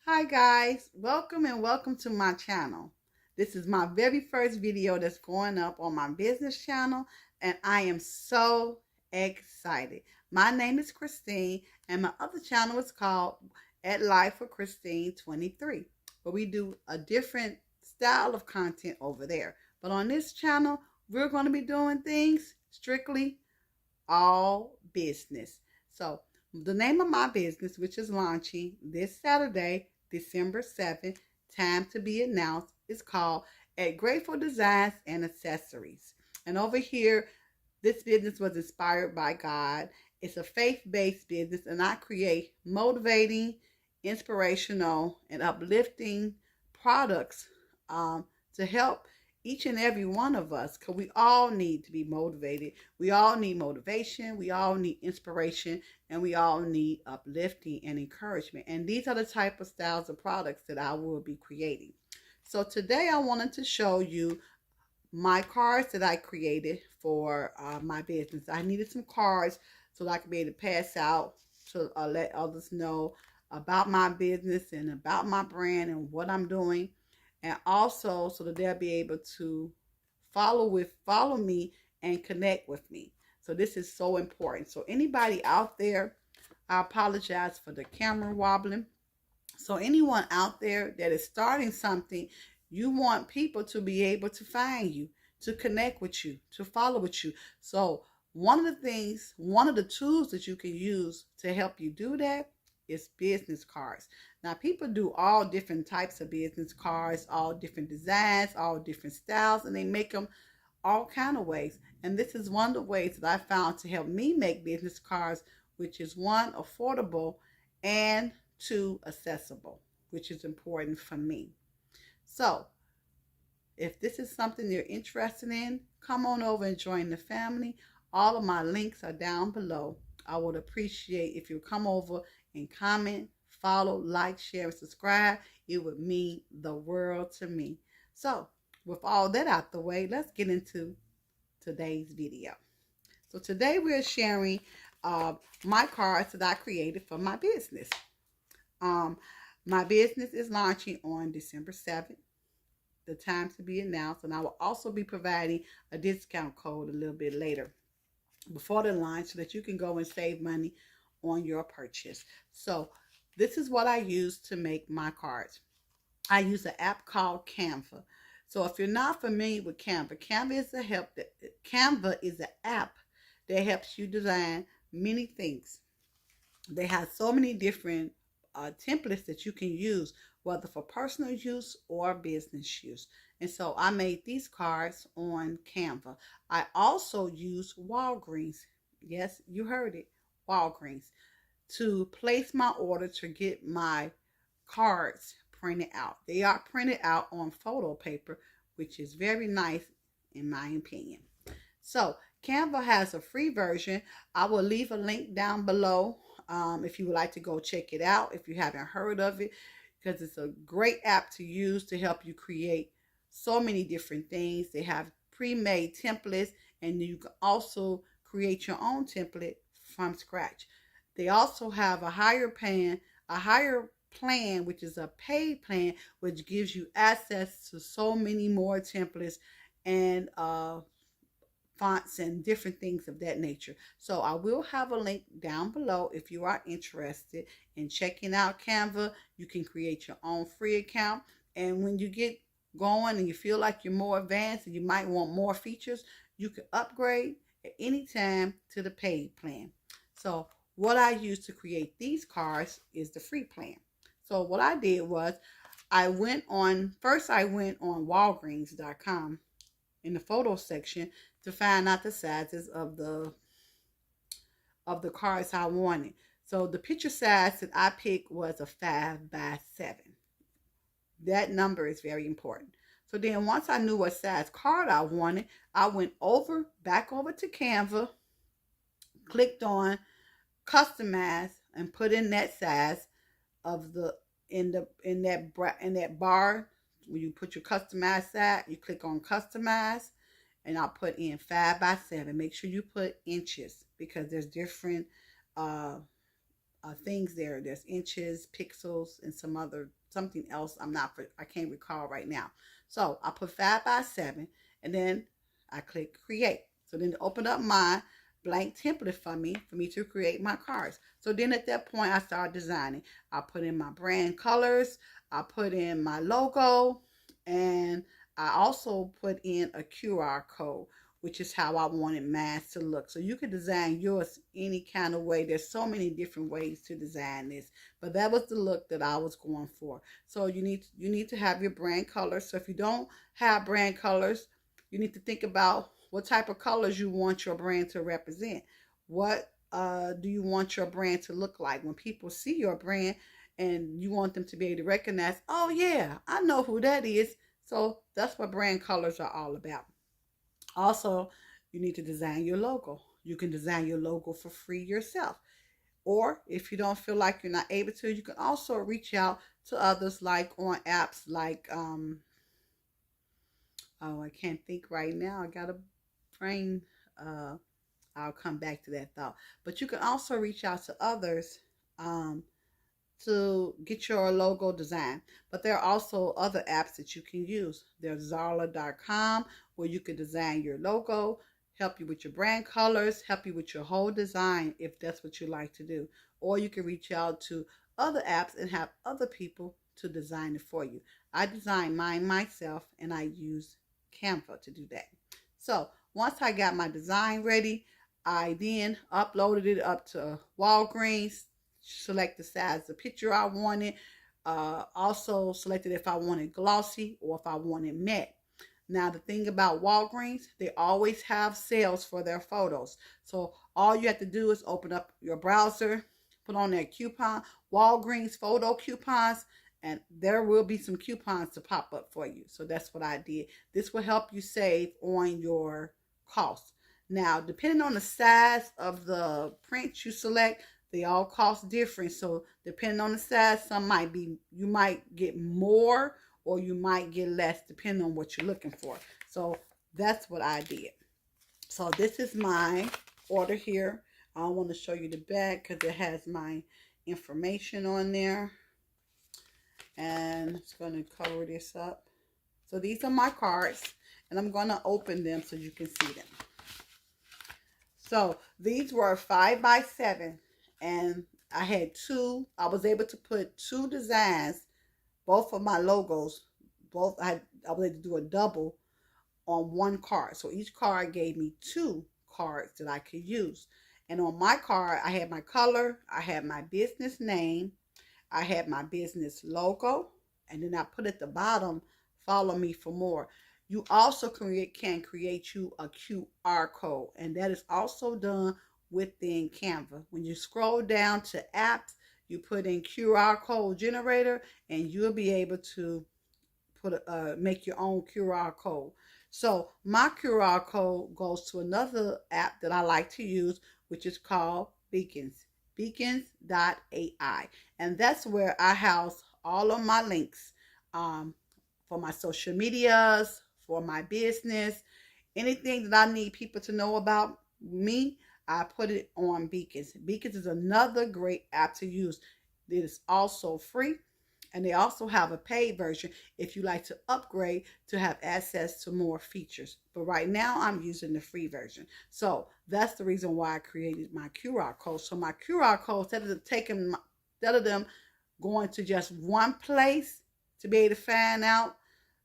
Hi guys, welcome and welcome to my channel. This is my very first video that's going up on my business channel and I am so excited. My name is Christine and my other channel is called At Life for Christine 23, where we do a different style of content over there. But on this channel, we're going to be doing things strictly all business. So the name of my business, which is launching this Saturday, December 7th, time to be announced, is called At Grateful Designs and Accessories. And over here, this business was inspired by God. It's a faith-based business, and I create motivating, inspirational, and uplifting products to help each and every one of us, because we all need to be motivated. We all need motivation. We all need inspiration, and we all need uplifting and encouragement. And these are the type of styles of products that I will be creating. So today I wanted to show you my cards that I created for my business. I needed some cards so that I could be able to pass out to let others know about my business and about my brand and what I'm doing, and also so that they'll be able to follow me and connect with me. So this is so important. So anybody out there, I apologize for the camera wobbling. So anyone out there that is starting something, you want people to be able to find you, to connect with you, to follow with you. So one of the tools that you can use to help you do that is business cards. Now people do all different types of business cards, all different designs, all different styles, and they make them all kind of ways. And this is one of the ways that I found to help me make business cards, which is one, affordable, and two, accessible, which is important for me. So if this is something you're interested in, come on over and join the family. All of my links are down below. I would appreciate if you come over and comment, follow, like, share, and subscribe. It would mean the world to me. So with all that out the way, let's get into today's video. So today we're sharing my cards that I created for my business. My business is launching on December 7th. The time to be announced, and I will also be providing a discount code a little bit later before the launch so that you can go and save money on your purchase. So this is what I use to make my cards. I use an app called Canva. So if you're not familiar with Canva, Canva is an app that helps you design many things. They have so many different templates that you can use, whether for personal use or business use. And so I made these cards on Canva. I also use Walgreens. Yes, you heard it, Walgreens, to place my order to get my cards printed out. They are printed out on photo paper, which is very nice in my opinion. So Canva has a free version. I will leave a link down below if you would like to go check it out if you haven't heard of it, because it's a great app to use to help you create so many different things. They have pre-made templates, and you can also create your own template from scratch. They also have a higher plan, which is a paid plan, which gives you access to so many more templates and fonts and different things of that nature. So I will have a link down below if you are interested in checking out Canva. You can create your own free account, and when you get going and you feel like you're more advanced and you might want more features, you can upgrade at any time to the paid plan. So what I use to create these cards is the free plan. So what I did was I went on Walgreens.com in the photo section to find out the sizes of the cards I wanted. So the picture size that I picked was a 5x7. That number is very important. So then once I knew what size card I wanted, I went back over to Canva, clicked on customize, and put in that size of in that bar. When you put your customized size, you click on customize, and I'll put in 5x7. Make sure you put inches because there's different things there. There's inches, pixels, and something else. I can't recall right now. So I put 5 by 7, and then I click create. So then it opened up my blank template for me to create my cards. So then at that point I started designing. I put in my brand colors, I put in my logo, and I also put in a QR code, which is how I wanted mine to look. So you could design yours any kind of way. There's so many different ways to design this, but that was the look that I was going for. So you need to have your brand colors. So if you don't have brand colors, you need to think about what type of colors you want your brand to represent. What do you want your brand to look like? When people see your brand and you want them to be able to recognize, oh yeah, I know who that is. So that's what brand colors are all about. Also, you need to design your logo. You can design your logo for free yourself. Or if you don't feel like you're not able to, you can also reach out to others, like on apps like oh, I can't think right now. I got a brain. I'll come back to that thought. But you can also reach out to others um, to get your logo design. But there are also other apps that you can use. There's Zarla.com, where you can design your logo, help you with your brand colors, help you with your whole design if that's what you like to do. Or you can reach out to other apps and have other people to design it for you. I design mine myself, and I use Canva to do that. So once I got my design ready, I then uploaded it up to Walgreens, select the size of picture I wanted, also selected if I wanted glossy or if I wanted matte. Now the thing about Walgreens, they always have sales for their photos. So all you have to do is open up your browser, put on their coupon, Walgreens photo coupons, and there will be some coupons to pop up for you. So that's what I did. This will help you save on your costs. Now, depending on the size of the print you select, they all cost different. So depending on the size, you might get more or you might get less depending on what you're looking for. So that's what I did. So this is my order here. I want to show you the back because it has my information on there. And it's going to cover this up. So these are my cards, and I'm going to open them so you can see them. So these were 5 by 7, and I was able to put 2 designs, both of my logos, I was able to do a double on one card. So each card gave me 2 cards that I could use. And on my card, I had my color, I had my business name, I had my business logo, and then I put at the bottom, follow me for more. You also can create you a QR code, and that is also done within Canva. When you scroll down to apps, you put in QR code generator, and you'll be able to make your own QR code. So my QR code goes to another app that I like to use, which is called Beacons. Beacons.ai, and that's where I house all of my links for my social medias, for my business, anything that I need people to know about me. I put it on Beacons. Beacons is another great app to use. It is also free, and they also have a paid version if you like to upgrade to have access to more features. But right now I'm using the free version. So that's the reason why I created my QR code. So my QR code, instead of them going to just one place to be able to find out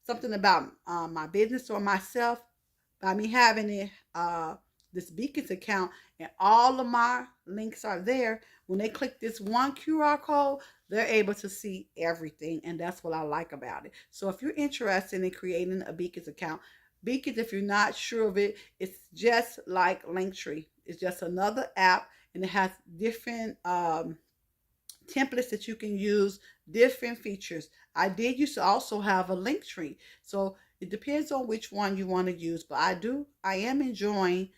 something about my business or myself, by me having it, this Beacons account, and all of my links are there. When they click this one QR code, they're able to see everything, and that's what I like about it. So if you're interested in creating a Beacons account, Beacons, if you're not sure of it, it's just like Linktree. It's just another app, and it has different templates that you can use, different features. I did used to also have a Linktree, so it depends on which one you want to use, but I am enjoying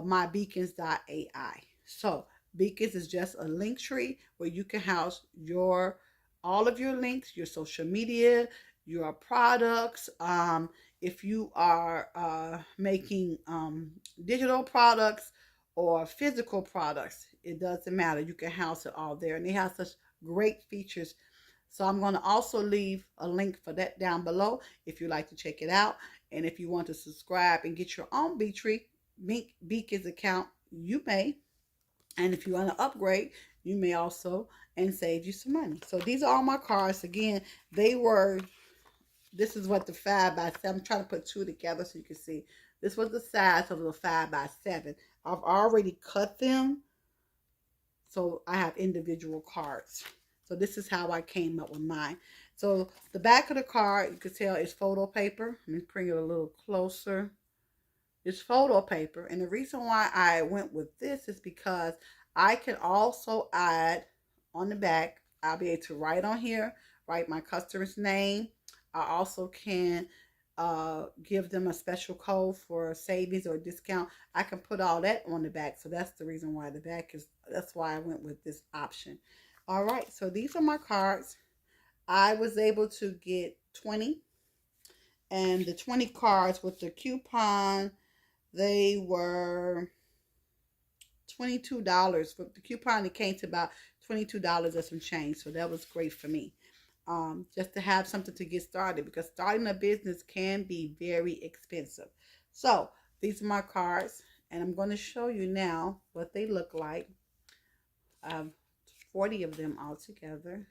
my Beacons.ai. So Beacons is just a link tree where you can house all of your links, your social media, your products. If you are making digital products, or physical products. It doesn't matter. You can house it all there. And they have such great features. So I'm going to also leave a link for that down below if you'd like to check it out. And if you want to subscribe and get your own Beacons account, you may. And if you want to upgrade, you may also, and save you some money. So these are all my cards. Again, this is what the 5x7, I'm trying to put two together so you can see. This was the size of the 5x7. I've already cut them, so I have individual cards. So this is how I came up with mine. So the back of the card, you can tell it's photo paper. Let me bring it a little closer. It's photo paper. And the reason why I went with this is because I can also add on the back, I'll be able to write on here, write my customer's name. I also can give them a special code for savings or discount. I can put all that on the back. So that's the reason why the back is, that's why I went with this option. All right, so these are my cards. I was able to get 20. And the 20 cards with the coupon, they were $22. For the coupon, it came to about $22 or some change. So that was great for me. Just to have something to get started, because starting a business can be very expensive. So these are my cards, and I'm going to show you now what they look like. I have 40 of them all together,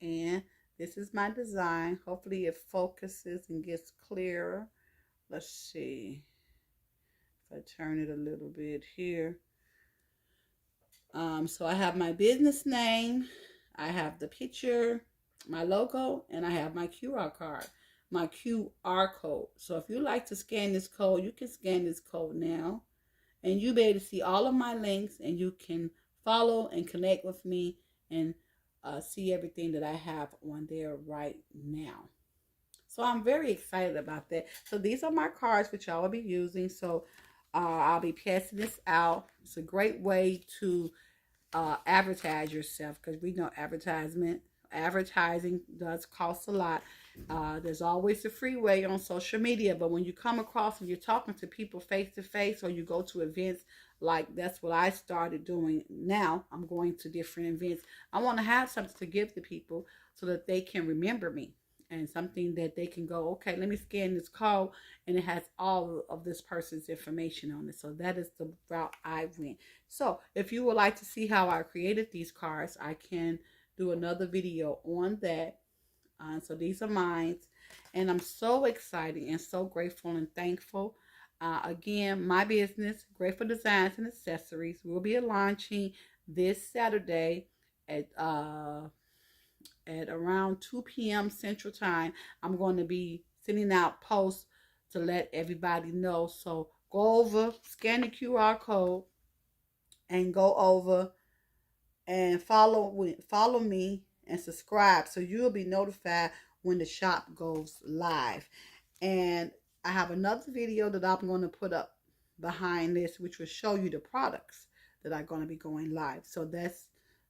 and this is my design. Hopefully it focuses and gets clearer. Let's see if I turn it a little bit here. So I have my business name, I have the picture, my logo, and I have my QR code. So if you like to scan this code, you can scan this code now, and you'll be able to see all of my links, and you can follow and connect with me and see everything that I have on there right now. So I'm very excited about that. So these are my cards which I will be using. So I'll be passing this out. It's a great way to advertise yourself, because we know advertising does cost a lot. There's always a free way on social media, but when you come across and you're talking to people face to face, or you go to events, like that's what I started doing. Now I'm going to different events. I want to have something to give to people so that they can remember me, and something that they can go, okay, let me scan this code, and it has all of this person's information on it. So that is the route I went. So if you would like to see how I created these cards, I can do another video on that. So these are mine, and I'm so excited and so grateful and thankful. Again, my business, Grateful Designs and Accessories, will be launching this Saturday at around 2 p.m. Central Time. I'm going to be sending out posts to let everybody know. So go over, scan the QR code, and go over and follow me and subscribe, so you'll be notified when the shop goes live. And I have another video that I'm going to put up behind this, which will show you the products that are going to be going live. So that's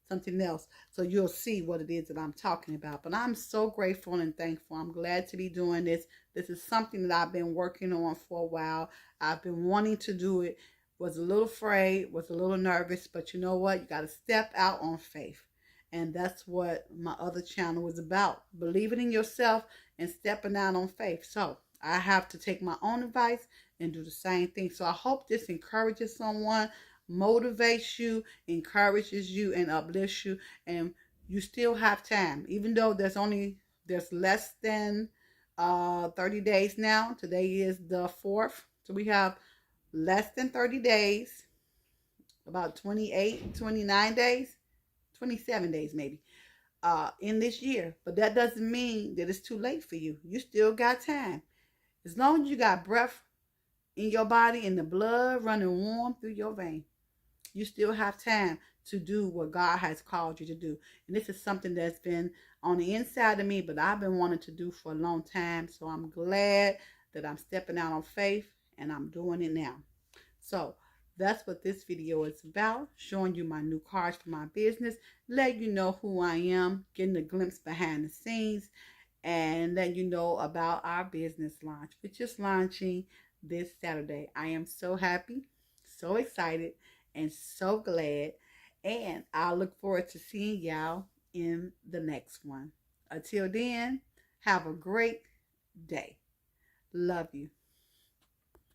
something else. So you'll see what it is that I'm talking about. But I'm so grateful and thankful. I'm glad to be doing this. This is something that I've been working on for a while. I've been wanting to do it. Was a little afraid, was a little nervous, but you know what? You got to step out on faith. And that's what my other channel was about. Believing in yourself and stepping out on faith. So I have to take my own advice and do the same thing. So I hope this encourages someone, motivates you, encourages you, and uplifts you. And you still have time. Even though there's less than 30 days now. Today is the 4th. So we have less than 30 days, about 28, 29 days, 27 days maybe, in this year. But that doesn't mean that it's too late for you. You still got time. As long as you got breath in your body and the blood running warm through your vein, you still have time to do what God has called you to do. And this is something that's been on the inside of me, but I've been wanting to do for a long time. So I'm glad that I'm stepping out on faith, and I'm doing it now. So that's what this video is about, showing you my new cards for my business, letting you know who I am, getting a glimpse behind the scenes, and letting you know about our business launch, which is launching this Saturday. I am so happy, so excited, and so glad. And I look forward to seeing y'all in the next one. Until then, have a great day. Love you.